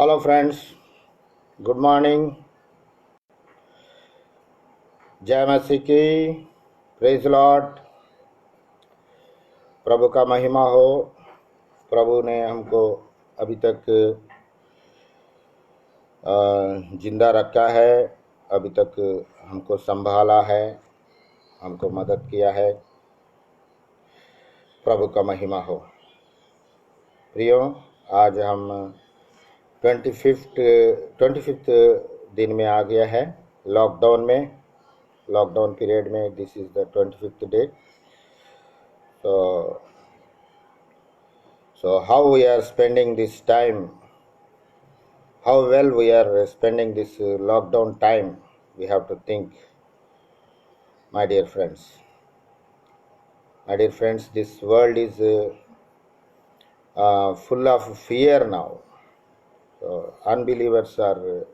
Hello friends, good morning. जय मसीह की, praise Lord. प्रभु का महिमा हो। प्रभु ने हमको अभी तक जिंदा रखा है, अभी तक हमको संभाला है, हमको मदद किया है। प्रभु का महिमा हो। प्रियो, आज हम 25th दिन में आ गया है लॉकडाउन पीरियड में। This is the 25th day. So how we are spending this time, how well we are spending this lockdown time, we have to think, my dear friends. My dear friends, this world is full of fear now. So unbelievers are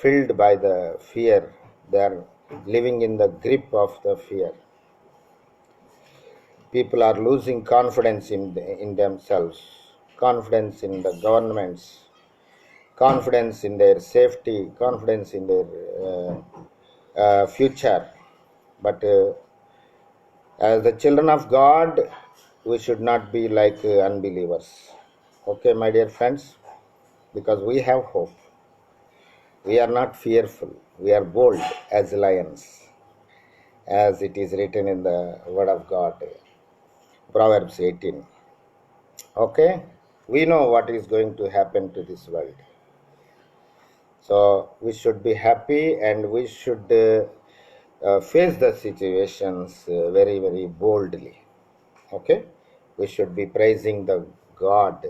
filled by the fear. They are living in the grip of the fear. People are losing confidence in themselves, confidence in the governments, confidence in their safety, confidence in their future. But as the children of God, we should not be like unbelievers. Okay, my dear friends, because we have hope. We are not fearful. We are bold as lions, as it is written in the Word of God. Proverbs 18. Okay, we know what is going to happen to this world. So we should be happy and we should face the situations very, very boldly. Okay, we should be praising the God.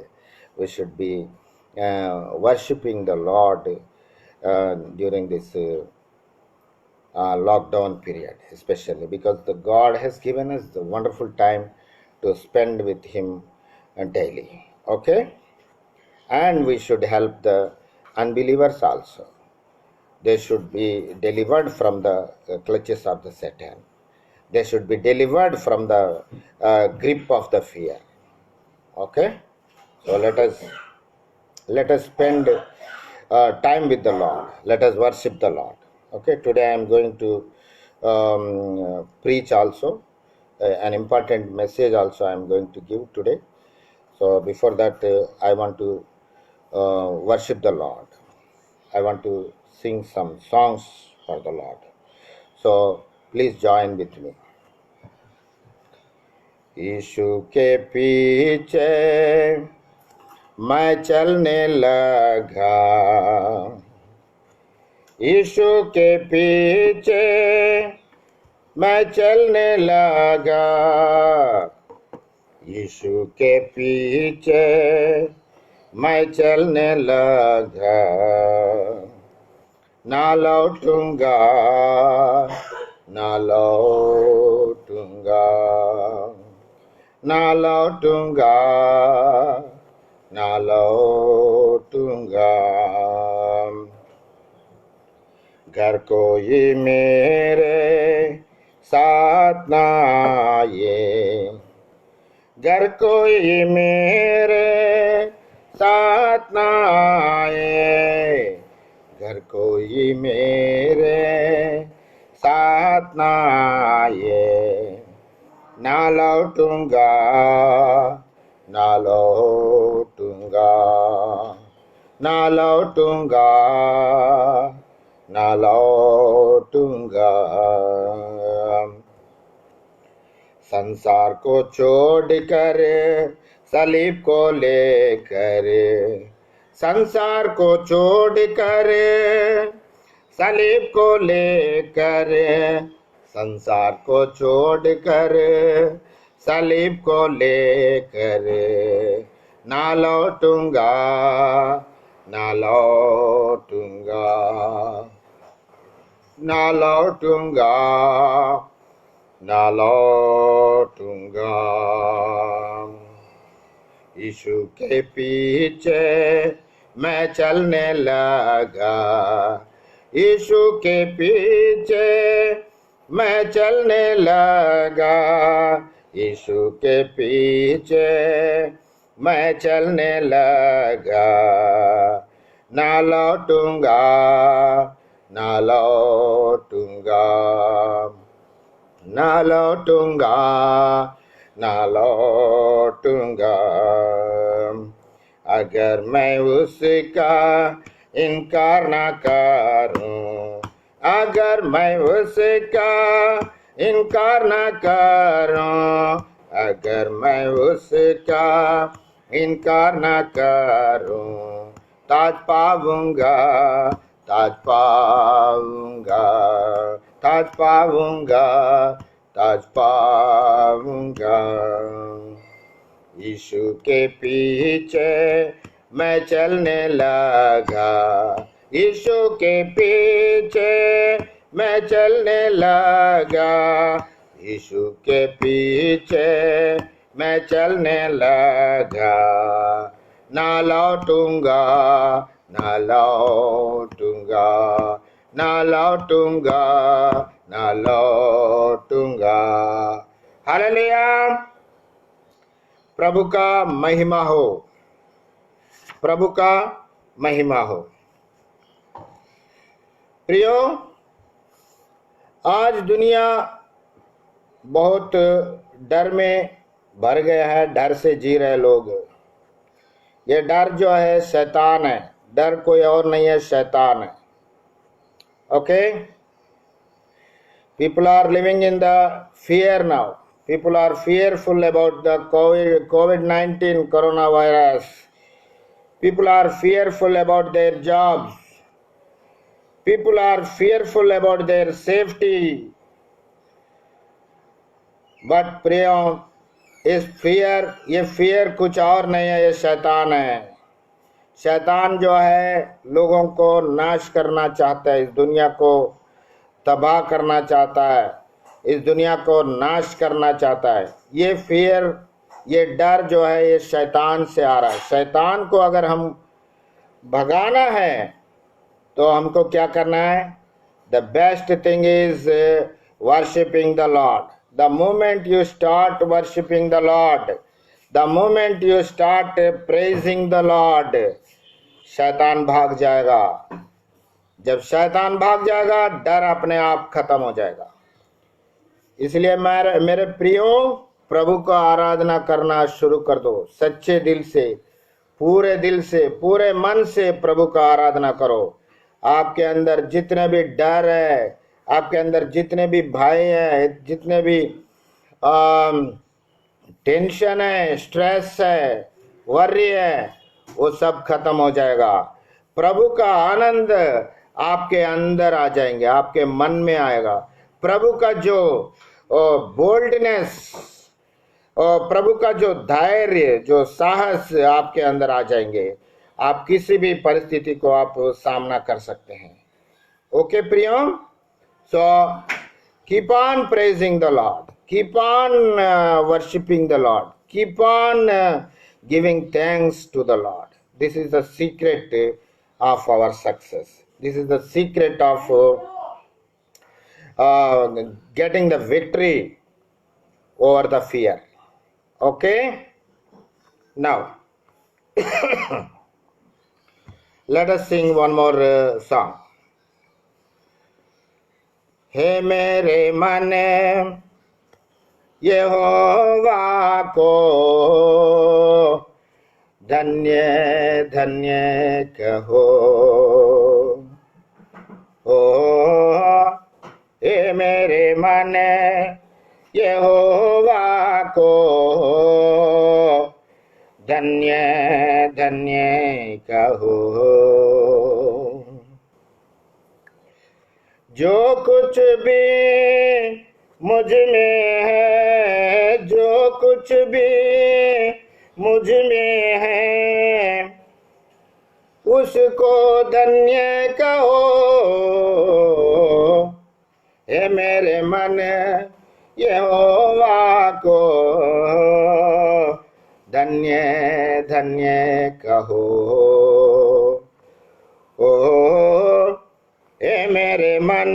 We should be worshipping the Lord during this lockdown period, especially because the God has given us the wonderful time to spend with Him daily. Okay, and we should help the unbelievers also. They should be delivered from the clutches of the Satan. They should be delivered from the grip of the fear. Okay, so let us spend time with the Lord. Let us worship the Lord. Okay, today I am going to preach also an important message. Also, I am going to give today. So before that, I want to worship the Lord. I want to sing some songs for the Lord. So please join with me. यीशु के पीछे मैं चलने लगा, यीशु के पीछे मैं चलने लगा, यीशु के पीछे मैं चलने लगा, ना लौटूंगा, ना लौटूंगा, ना लौटूंगा, ना लौटूंगा। घर कोई मेरे साथ ना आए, घर कोई मेरे साथ ना आए, घर कोई मेरे साथ ना आए, ना लौटूंगा, ना लौटूंगा, ना लौटूंगा, ना लौटूंगा। संसार को छोड़कर सलीब को लेकर, संसार को छोड़कर सलीब को लेकर, संसार को छोड़कर सलीब को लेकर, ना लौटूंगा, ना लौटूंगा, ना लौटूंगा, ना लौटूंगा। यीशु के पीछे मैं चलने लगा, यीशु के पीछे मैं चलने लगा, यीशु के पीछे मैं चलने लगा, ना लौटूंगा, ना लौटूंगा, ना लौटूंगा, ना लौटूंगा। अगर मैं उसका इनकार ना करूं, अगर मैं उसका इनकार ना करूं, अगर मैं उसका इनकार ना करूं, ताज पाऊंगा, ताज पाऊंगा, ताज पाऊंगा, ताज पाऊंगा। यीशु के पीछे मैं चलने लगा, यीशु के पीछे मैं चलने लगा, यीशु के पीछे मैं चलने लगा। ना लौटूंगा, ना लौटूंगा, ना लौटूंगा, ना लौटूंगा। हालेलुया। प्रभु का महिमा हो, प्रभु का महिमा हो। प्रियो, आज दुनिया बहुत डर में भर गया है, डर से जी रहे लोग। ये डर जो है शैतान है, डर कोई और नहीं है, शैतान है। Okay, people are living in the fear now. People are fearful about the COVID-19 coronavirus. People are fearful about their jobs. People are fearful about their safety. But प्रियो, ये फियर कुछ और नहीं है, ये शैतान है। शैतान जो है लोगों को नाश करना चाहता है, इस दुनिया को तबाह करना चाहता है, इस दुनिया को नाश करना चाहता है। ये फियर, ये डर जो है ये शैतान से आ रहा है। शैतान को अगर हम भगाना है तो हमको क्या करना है? The best thing is worshipping the Lord. The moment you start worshipping the Lord, the moment you start praising the Lord, शैतान भाग जाएगा। जब शैतान भाग जाएगा, डर अपने आप खत्म हो जाएगा। इसलिए मेरे प्रियो, प्रभु का आराधना करना शुरू कर दो। सच्चे दिल से, पूरे मन से प्रभु का आराधना करो। आपके अंदर जितने भी डर है, आपके अंदर जितने भी भय है, जितने भी टेंशन है, स्ट्रेस है, वर्री है, वो सब खत्म हो जाएगा। प्रभु का आनंद आपके अंदर आ जाएंगे, आपके मन में आएगा। प्रभु का जो बोल्डनेस और प्रभु का जो धैर्य, जो साहस आपके अंदर आ जाएंगे। आप किसी भी परिस्थिति को आप सामना कर सकते हैं। ओके प्रियो, so keep on praising the Lord, keep on worshipping the Lord, keep on giving thanks to the Lord. This is the secret of our success. This is the secret of getting the victory over the fear. Okay, now let us sing one more song. हे मेरे मन यहोवा को धन्य धन्य कहो, ओ हे मेरे मन यहोवा को धन्य धन्य कहो। जो कुछ भी मुझ में है, जो कुछ भी मुझ में है, उसको धन्य कहो। हे मेरे मन यहोवा को धन्य धन्य कहो। ओ हे मेरे मन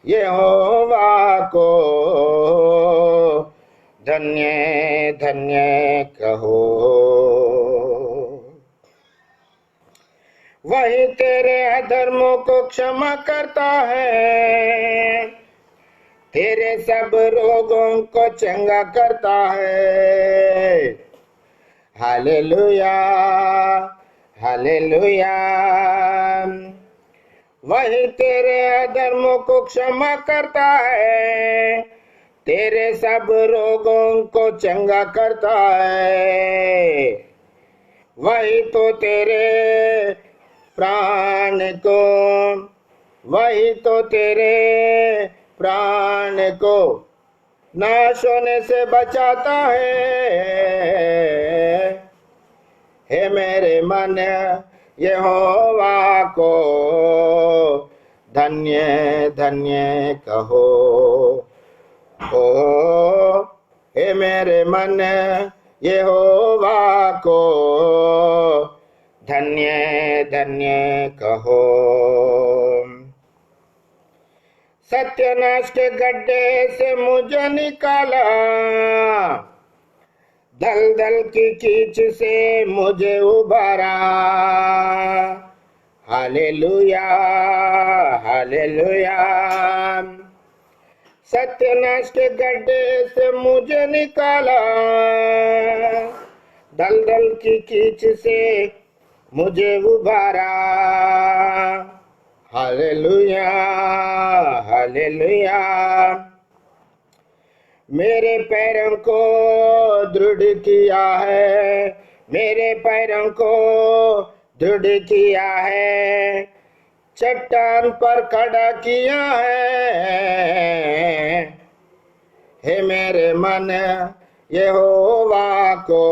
यहोवा को धन्य धन्य कहो। वही तेरे अधर्मों को क्षमा करता है, तेरे सब रोगों को चंगा करता है। Hallelujah hallelujah. वही तेरे अधर्मों को क्षमा करता है, तेरे सब रोगों को चंगा करता है। वही तो तेरे प्राण को, वही तो तेरे प्राण को नाश होने से बचाता है। हे मेरे मन यहोवा को धन्य धन्य कहो। ओ हे मेरे मन यहोवा को धन्य धन्य कहो। सत्यानाश के गड्ढे से मुझे निकाला, दलदल की कीच से मुझे उबारा। Hallelujah hallelujah. सत्यानाश के गड्ढे से मुझे निकाला, दलदल की कीच से मुझे उबारा। Hallelujah hallelujah. मेरे पैरों को दृढ़ किया है, मेरे पैरों को दृढ़ किया है, चट्टान पर खड़ा किया है। हे मेरे मन यहोवा को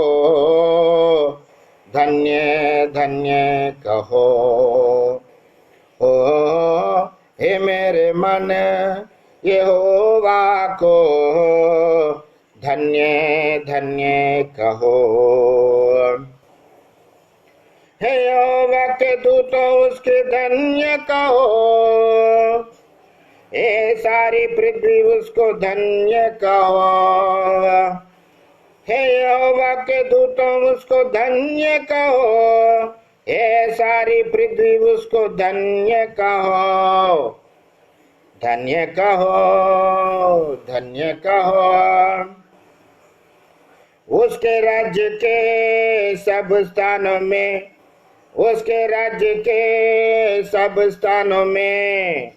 धन्य धन्य कहो। ओ हे मेरे मन यहोवा को धन्य धन्य कहो। हे यहोवा के दूतों उसके धन्य कहो, हे सारी पृथ्वी उसको धन्य कहो। हे यहोवा के दूतों उसको धन्य कहो, हे सारी पृथ्वी उसको धन्य कहो। धन्य कहो धन्य कहो। उसके राज्य के सब स्थानों में, उसके राज्य के सब स्थानों में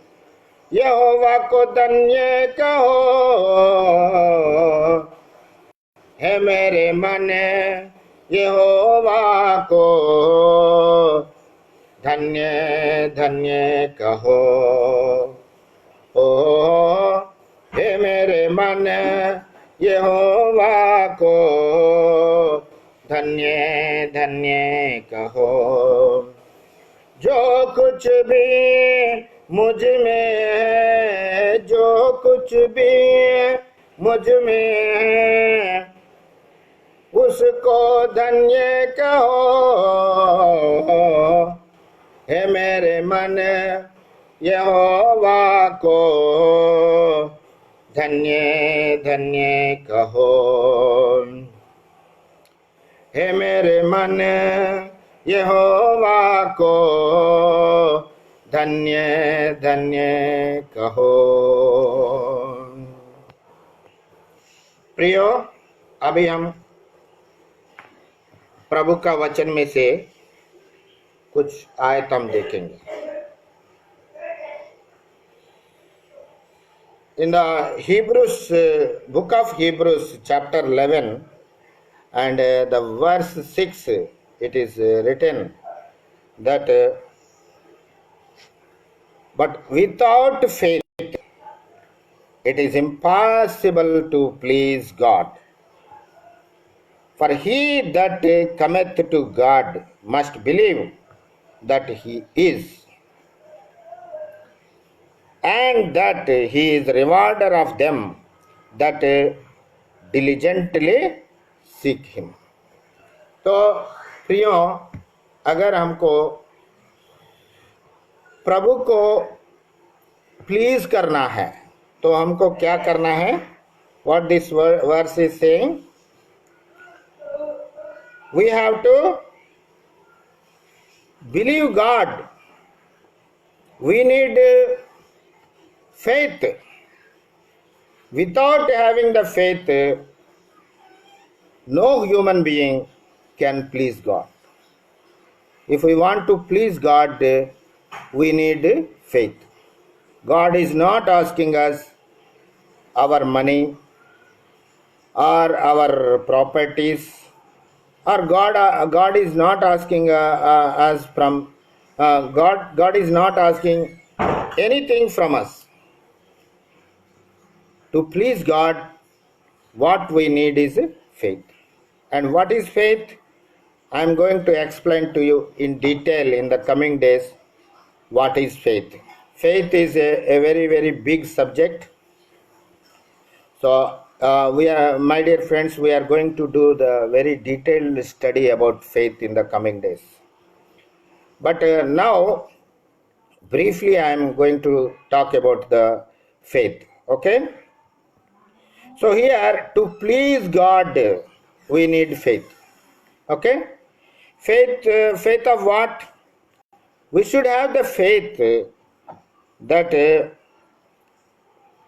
यहोवा को धन्य कहो। हे मेरे मन यहोवा को धन्य धन्य कहो। ओ हे मेरे मन यहोवा को धन्य धन्य कहो। जो कुछ भी मुझ में है, जो कुछ भी मुझ में है, उसको धन्य कहो। हे मेरे मन यहोवा को धन्य धन्य कहो। हे मेरे मन यहोवा को धन्य धन्य कहो। प्रियो, अभी हम प्रभु का वचन में से कुछ आयत हम देखेंगे। In the Hebrews, book of Hebrews, chapter 11 and the verse 6, it is written that but without faith it is impossible to please God. For he that cometh to God must believe that he is, and that he is rewarder of them that diligently seek him. तो प्रियों, अगर हमको प्रभु को please करना है तो हमको क्या करना है? what this verse is saying? We have to believe God. We need faith. Without having the faith, no human being can please God. If we want to please God, we need faith. God is not asking us our money or our properties, or God is not asking us from God is not asking anything from us. To please God, what we need is faith. And what is faith? I am going to explain to you in detail in the coming days what is faith. Faith is a very, very big subject. So, my dear friends, we are going to do the very detailed study about faith in the coming days. But now, briefly, I am going to talk about the faith. Okay? So here, to please God, we need faith. Okay? Faith of what? We should have the faith that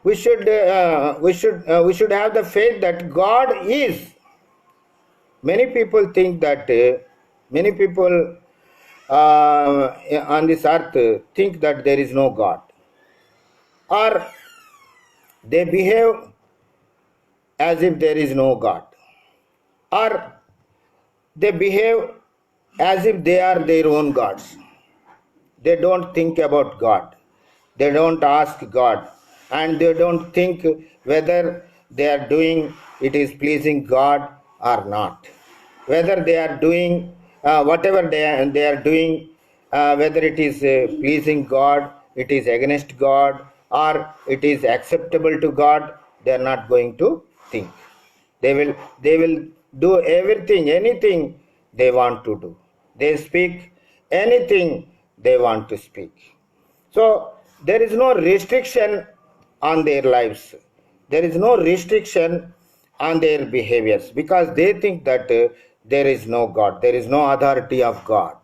we should have the faith that God is. Many people think that many people on this earth think that there is no God, or they behave as if there is no God, or they behave as if they are their own gods. They don't think about God. They don't ask God, and they don't think whether they are doing it is pleasing God or not. Whether they are doing whatever they are doing, whether it is pleasing God, it is against God, or it is acceptable to God, they are not going to think. They will do everything, anything they want to do. They speak anything they want to speak. So there is no restriction on their lives. There is no restriction on their behaviors, because they think that there is no God. There is no authority of God.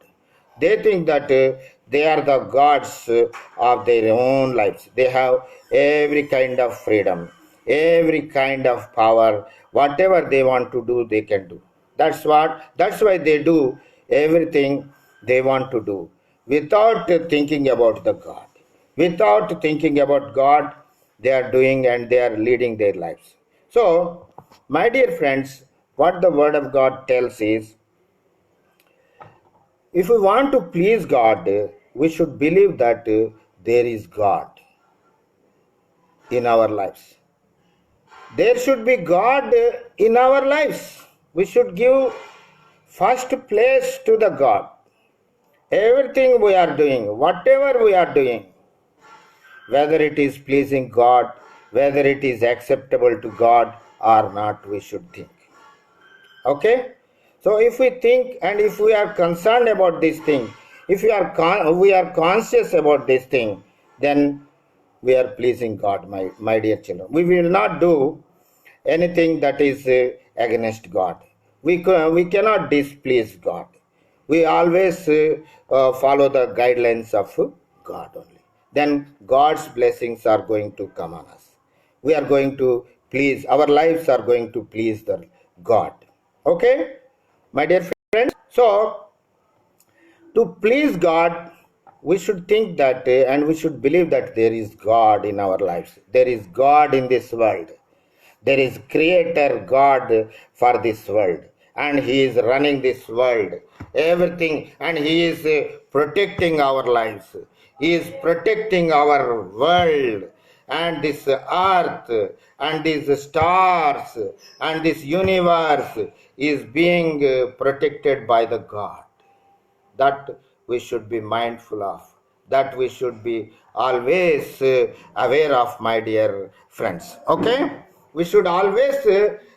They think that they are the gods of their own lives. They have every kind of freedom, every kind of power. Whatever they want to do, they can do. That's why they do everything they want to do without thinking about the God. Without thinking about God, they are doing and they are leading their lives. So, my dear friends, what the Word of God tells is, if we want to please God, we should believe that there is God in our lives. There should be God in our lives. We should give first place to the God. Everything we are doing, whatever we are doing, whether it is pleasing God, whether it is acceptable to God or not, we should think. Okay? So if we think and if we are concerned about this thing, if we are conscious about this thing, then we are pleasing God, my dear children. We will not do anything that is against God. We cannot displease God. We always follow the guidelines of God only. Then God's blessings are going to come on us. We are going to please, our lives are going to please the God. Okay, my dear friends? So, to please God, we should think that and we should believe that there is God in our lives. There is God in this world. There is Creator God for this world, and He is running this world, everything, and He is protecting our lives. He is protecting our world, and this earth, and these stars, and this universe is being protected by the God. That we should be mindful of, that we should be always aware of, my dear friends. Okay, we should always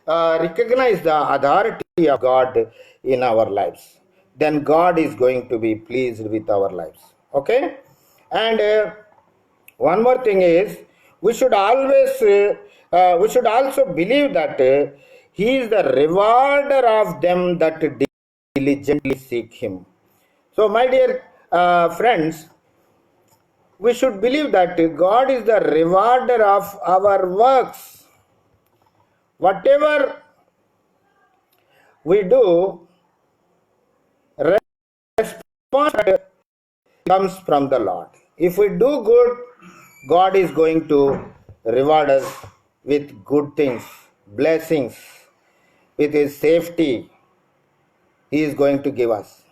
recognize the authority of God in our lives. Then God is going to be pleased with our lives. Okay, and one more thing is, we should always we should also believe that he is the rewarder of them that diligently seek him. So, my dear friends, we should believe that God is the rewarder of our works. Whatever we do, response comes from the Lord. If we do good, God is going to reward us with good things, blessings, with His safety. He is going to give us.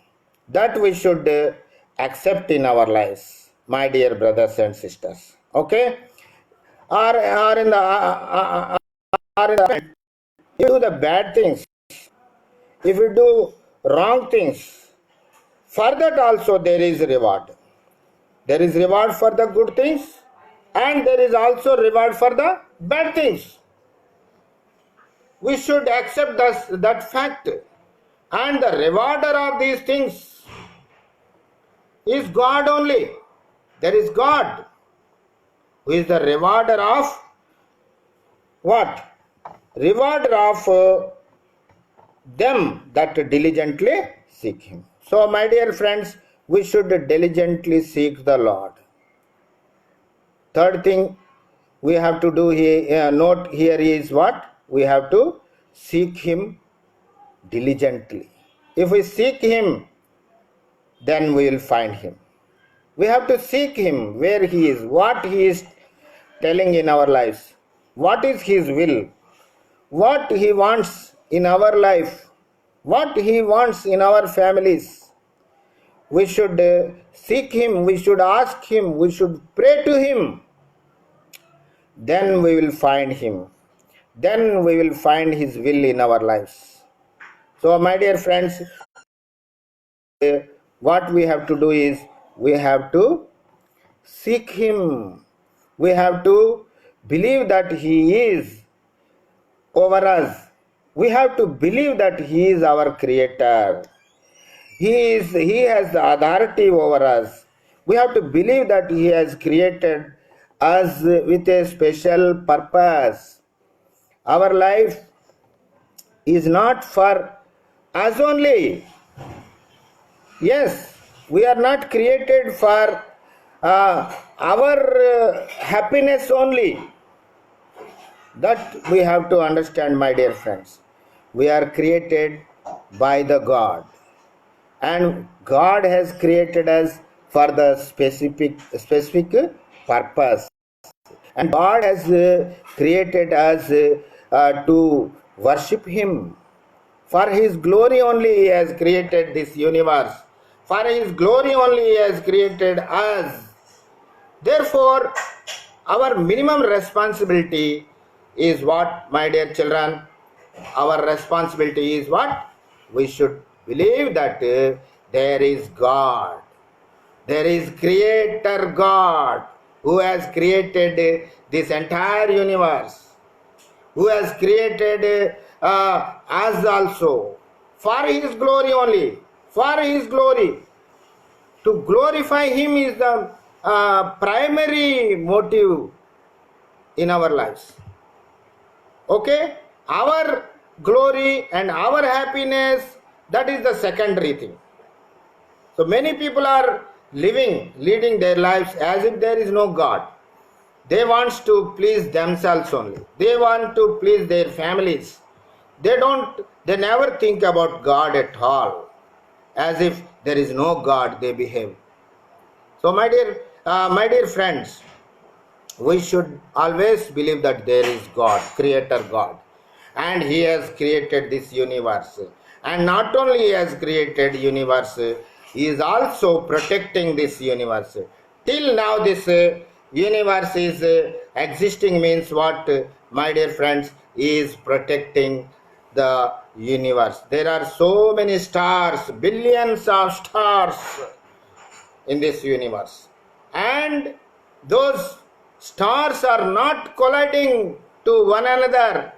That we should accept in our lives, my dear brothers and sisters. Okay? Or in the you do the bad things, if you do wrong things, for that also there is reward. There is reward for the good things, and there is also reward for the bad things. We should accept that fact. And the rewarder of these things is God only. There is God who is the rewarder of what? Rewarder of them that diligently seek Him. So, my dear friends, we should diligently seek the Lord. Third thing we have to do here, note here is what? We have to seek Him diligently. If we seek Him, then we will find Him. We have to seek Him where He is, what He is telling in our lives, what is His will, what He wants in our life, what He wants in our families. We should seek Him, we should ask Him, we should pray to Him. Then we will find Him. Then we will find His will in our lives. So, my dear friends, what we have to do is we have to seek Him. We have to believe that He is over us. We have to believe that He is our Creator. He has the authority over us. We have to believe that He has created us with a special purpose. Our life is not for us only. Yes, we are not created for our happiness only. That we have to understand, my dear friends. We are created by the God. And God has created us for the specific purpose. And God has created us to worship Him. For His glory only He has created this universe. For His glory only He has created us. Therefore, our minimum responsibility is what, my dear children? Our responsibility is what? We should believe that there is God. There is Creator God who has created this entire universe, who has created us also for His glory only, for His glory. To glorify Him is the primary motive in our lives. Okay? Our glory and our happiness, that is the secondary thing. So many people are leading their lives as if there is no God. They want to please themselves only. They want to please their families. They never think about God at all. As if there is no God, they behave. So my dear friends, we should always believe that there is God, Creator God. And He has created this universe. And not only He has created universe, He is also protecting this universe. Till now this universe is existing means what, my dear friends? He is protecting the universe. There are so many stars, billions of stars in this universe. And those stars are not colliding to one another.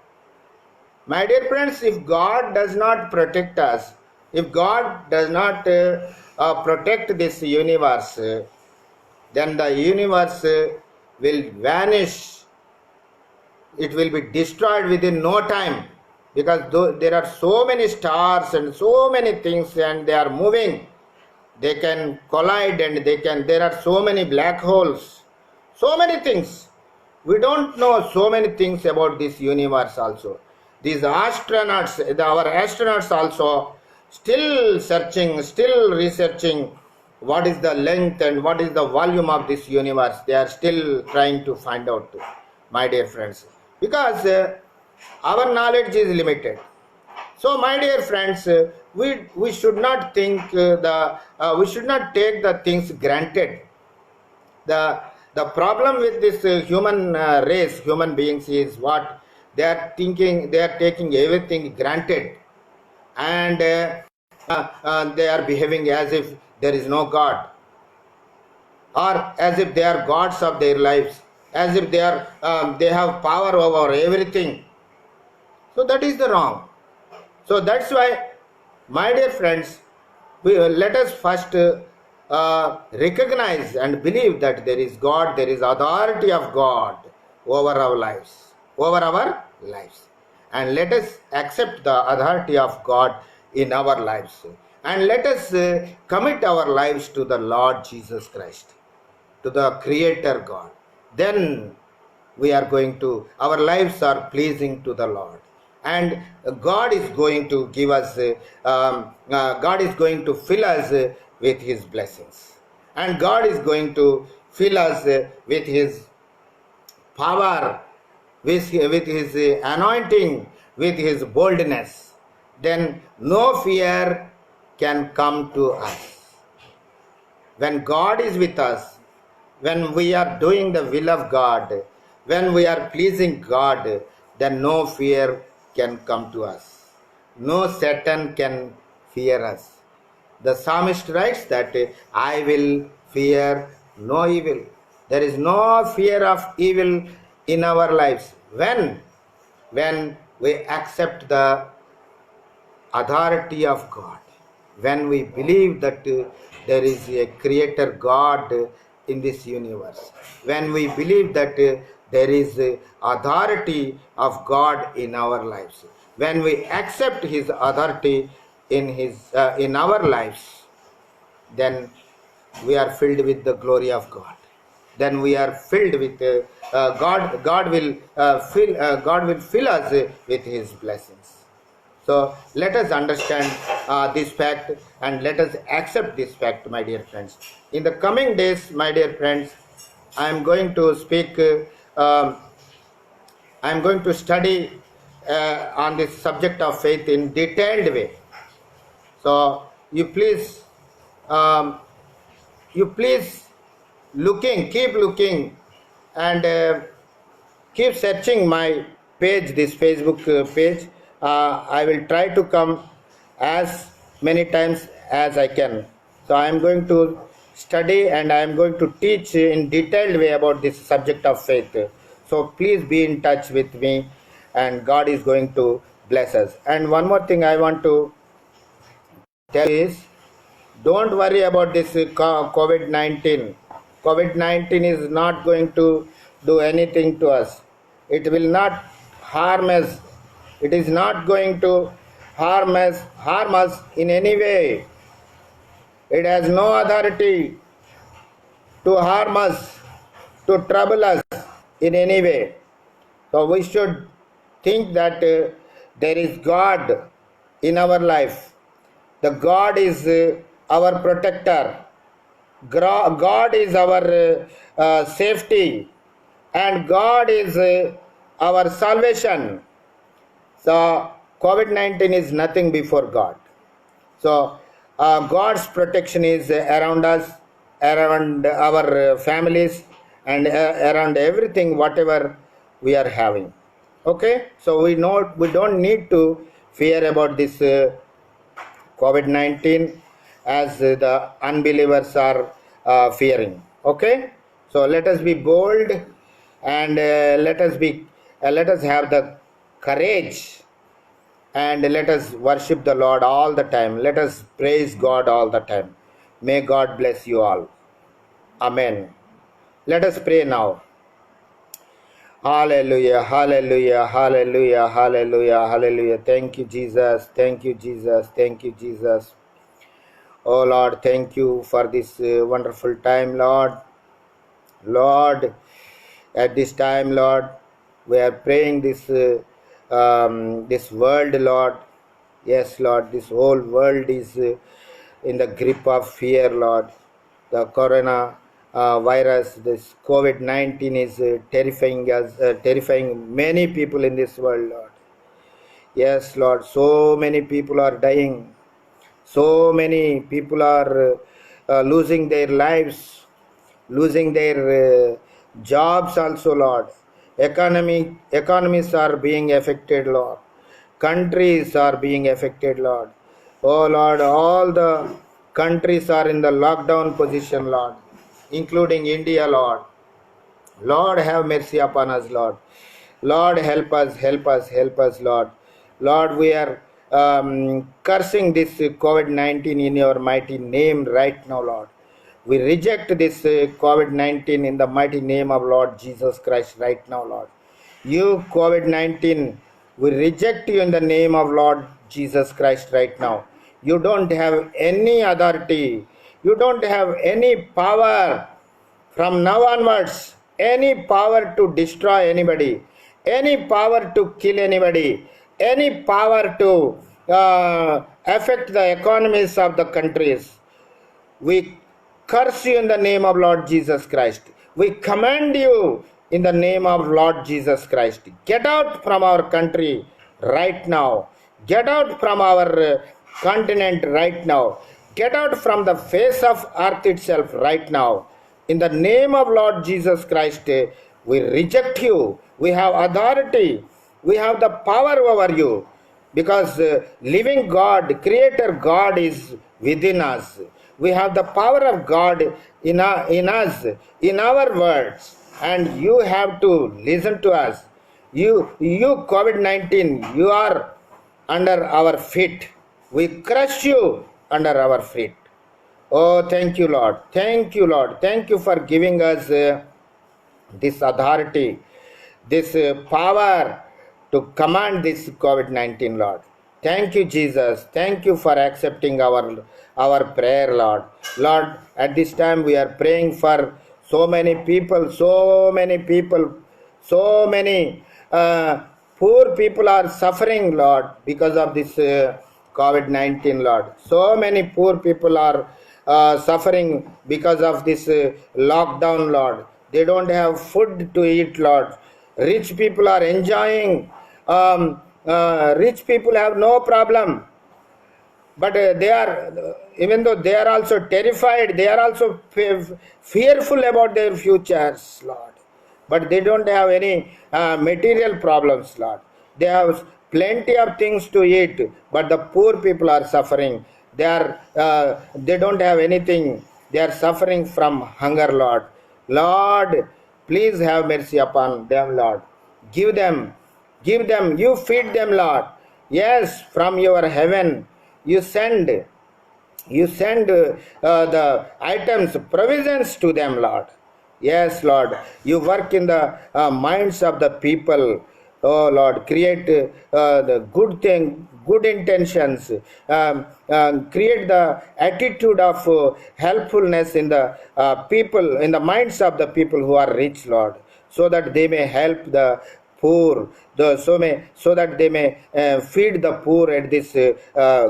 My dear friends, if God does not protect us, if God does not protect this universe, then the universe will vanish it will be destroyed within no time, because there are so many stars and so many things and they are moving, they can collide, and there are so many black holes, so many things. We don't know so many things about this universe also. These astronauts, our astronauts also still searching, still researching what is the length and what is the volume of this universe. They are still trying to find out, my dear friends, because our knowledge is limited. So, my dear friends, we should not think we should not take the things granted. The problem with this human race, human beings, is what they are thinking. They are taking everything granted, and they are behaving as if there is no God, or as if they are gods of their lives, as if they have power over everything. So that is the wrong. So that's why, my dear friends, let us first recognize and believe that there is God, there is authority of God over our lives, and let us accept the authority of God in our lives, and let us commit our lives to the Lord Jesus Christ, to the Creator God. Then our lives are pleasing to the Lord, and God is going to give us, God is going to fill us with His blessings, and God is going to fill us with His power, with His anointing, with His boldness. Then no fear can come to us. When God is with us, when we are doing the will of God, when we are pleasing God, then no fear can come to us. No Satan can fear us. The psalmist writes that I will fear no evil. There is no fear of evil in our lives when we accept the authority of God, when we believe that there is a creator God in this universe, when we believe that there is authority of God in our lives, when we accept His authority in our lives, then we are filled with the glory of God. Then we are filled with God. God will fill us with His blessings. So let us understand this fact, and let us accept this fact, my dear friends. In the coming days, my dear friends, I am going to speak, I am going to study on this subject of faith in detailed way. So you please keep looking, and keep searching my page, this Facebook page. I will try to come as many times as I can. So I am going to study, and I am going to teach in detailed way about this subject of faith. So please be in touch with me, and God is going to bless us. And one more thing I want to tell is, don't worry about this COVID-19. COVID-19 is not going to do anything to us. It will not harm us. It is not going to harm us in any way. It has no authority to harm us, to trouble us in any way. So we should think that there is God in our life. The God is our protector. God is our safety, and God is our salvation. So COVID-19 is nothing before God. So God's protection is around us, around our families, and around everything, whatever we are having. Okay, so we don't need to fear about this COVID-19 as the unbelievers are fearing. Okay, so let us be bold, and let us have the courage, and let us worship the Lord all the time. Let us praise God all the time. May God bless you all. Amen. Let us pray now. Hallelujah, hallelujah, hallelujah, hallelujah, hallelujah. Thank you, Jesus. Thank you, Jesus. Thank you, Jesus. Oh Lord, thank you for this wonderful time, Lord. Lord, at this time, Lord, we are praying this world, Lord. Yes, Lord, this whole world is in the grip of fear, Lord. The corona virus, this COVID-19 is terrifying us, terrifying many people in this world, Lord. Yes, Lord, so many people are dying. So many people are losing their lives, losing their jobs also, Lord. Economies are being affected, Lord. Countries are being affected, Lord. Oh Lord, all the countries are in the lockdown position, Lord, including India, Lord. Lord, have mercy upon us, Lord. Lord, help us, help us, help us, Lord. Lord, we are cursing this COVID-19 in your mighty name right now, Lord. We reject this COVID-19 in the mighty name of Lord Jesus Christ right now, Lord. You, COVID-19, we reject you in the name of Lord Jesus Christ right now. You don't have any authority. You don't have any power from now onwards, any power to destroy anybody, any power to kill anybody, any power to affect the economies of the countries, we curse you in the name of Lord Jesus Christ. We command you in the name of Lord Jesus Christ. Get out from our country right now. Get out from our continent right now. Get out from the face of earth itself right now. In the name of Lord Jesus Christ, we reject you. We have authority. We have the power over you because living God, creator God is within us. We have the power of God in us, in our words, and you have to listen to us. You COVID-19, you are under our feet. We crush you under our feet. Oh, thank you, Lord. Thank you, Lord. Thank you for giving us this authority, this power to command this COVID-19, Lord. Thank you, Jesus. Thank you for accepting our prayer, Lord. Lord, at this time we are praying for so many people, so many people, so many poor people are suffering, Lord, because of this COVID-19, Lord. So many poor people are suffering because of this lockdown, Lord. They don't have food to eat, Lord. Rich people are enjoying. Rich people have no problem, but they are, even though they are also terrified, they are also fearful about their futures, Lord. But they don't have any material problems, Lord. They have plenty of things to eat, but the poor people are suffering. They don't have anything. They are suffering from hunger, Lord. Lord, please have mercy upon them, Lord. Give them, you feed them, Lord. Yes, from your heaven, you send the items, provisions to them, Lord. Yes, Lord, you work in the minds of the people. Oh Lord, create the good thing, good intentions, create the attitude of helpfulness in the people, in the minds of the people who are rich, Lord, so that they may help the poor, so that they may feed the poor at this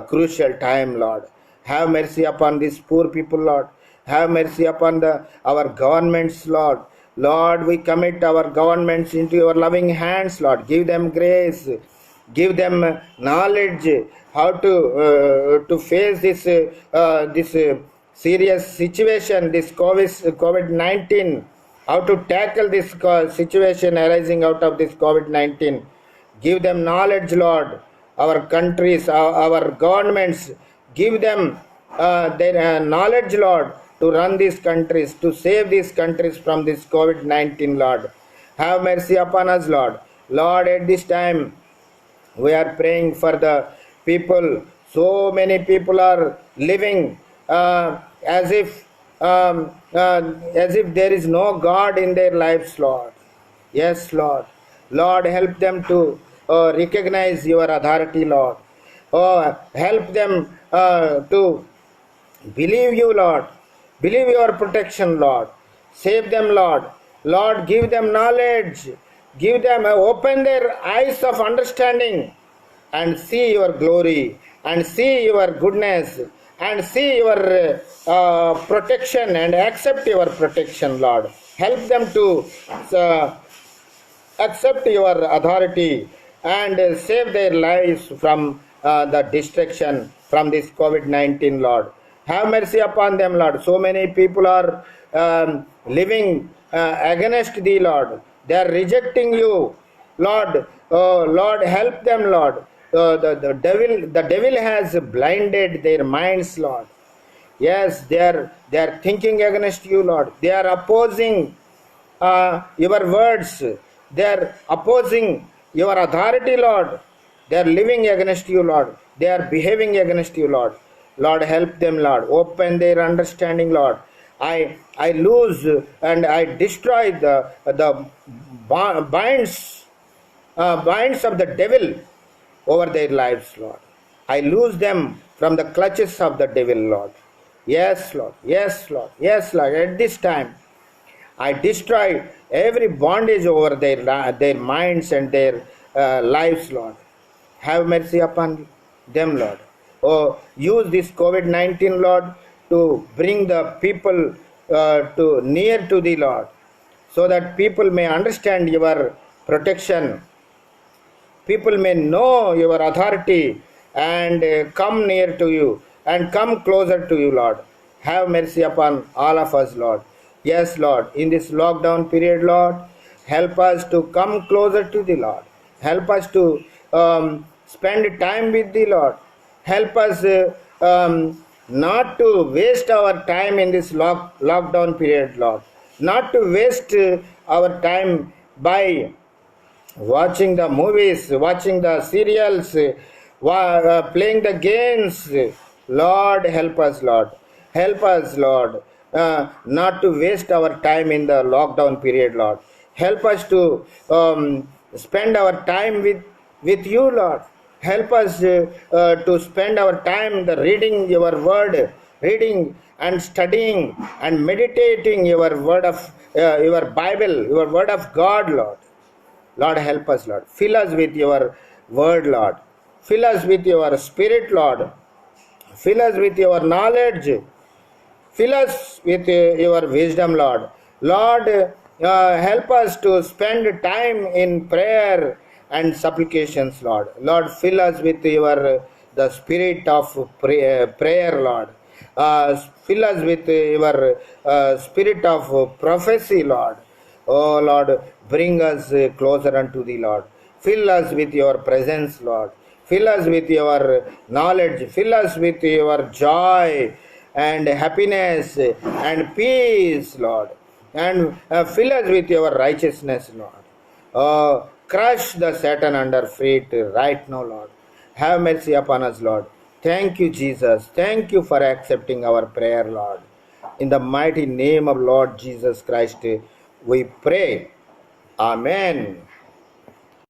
crucial time, Lord. Have mercy upon these poor people, Lord. Have mercy upon our governments, Lord. Lord, we commit our governments into your loving hands, Lord. Give them grace. Give them knowledge how to face this serious situation, this COVID-19, how to tackle this situation arising out of this COVID-19. Give them knowledge, Lord. Our countries, our governments, give them their knowledge, Lord, to run these countries, to save these countries from this COVID-19, Lord. Have mercy upon us, Lord. Lord, at this time, we are praying for the people. So many people are living as if there is no God in their lives, Lord. Yes, Lord. Lord, help them to recognize your authority, Lord. Help them to believe you, Lord. Believe your protection, Lord. Save them, Lord. Lord, give them knowledge. Give them, open their eyes of understanding and see your glory and see your goodness and see your protection and accept your protection, Lord. Help them to uh, accept your authority and save their lives from the destruction from this COVID-19, Lord. Have mercy upon them, Lord. So many people are living against thee, Lord. They are rejecting you, Lord. Lord, help them, Lord. The devil has blinded their minds, Lord. Yes, they are thinking against you, Lord. They are opposing your words. They are opposing your authority, Lord. They are living against you, Lord. They are behaving against you, Lord. Lord, help them, Lord. Open their understanding, Lord. I lose and I destroy the binds of the devil over their lives, Lord. I lose them from the clutches of the devil, Lord. Yes, Lord. Yes, Lord. Yes, Lord. At this time, I destroy every bondage over their minds and their lives, Lord. Have mercy upon them, Lord. Oh, use this COVID-19, Lord, to bring the people to near to thee, Lord, so that people may understand your protection. People may know your authority and come near to you and come closer to you, Lord. Have mercy upon all of us, Lord. Yes, Lord, in this lockdown period, Lord, help us to come closer to thee, Lord. Help us to spend time with thee, Lord. Help us not to waste our time in this lockdown period, Lord. Not to waste our time by watching the movies, watching the serials, playing the games. Lord, help us, Lord. Help us, Lord, not to waste our time in the lockdown period, Lord. Help us to spend our time with you, Lord. Help us to spend our time the reading your word, reading and studying and meditating your word of your Bible, your word of God, Lord. Lord, help us, Lord. Fill us with your word, Lord. Fill us with your spirit, Lord. Fill us with your knowledge. Fill us with your wisdom, Lord. Lord, help us to spend time in prayer and supplications, Lord. Lord, fill us with your the spirit of prayer, Lord. Fill us with your spirit of prophecy, Lord. Oh Lord, bring us closer unto thee, Lord. Fill us with your presence, Lord. Fill us with your knowledge. Fill us with your joy and happiness and peace, Lord. And fill us with your righteousness, Lord. Crush the Satan under feet right now, Lord. Have mercy upon us, Lord. Thank you, Jesus. Thank you for accepting our prayer, Lord. In the mighty name of Lord Jesus Christ, we pray. Amen.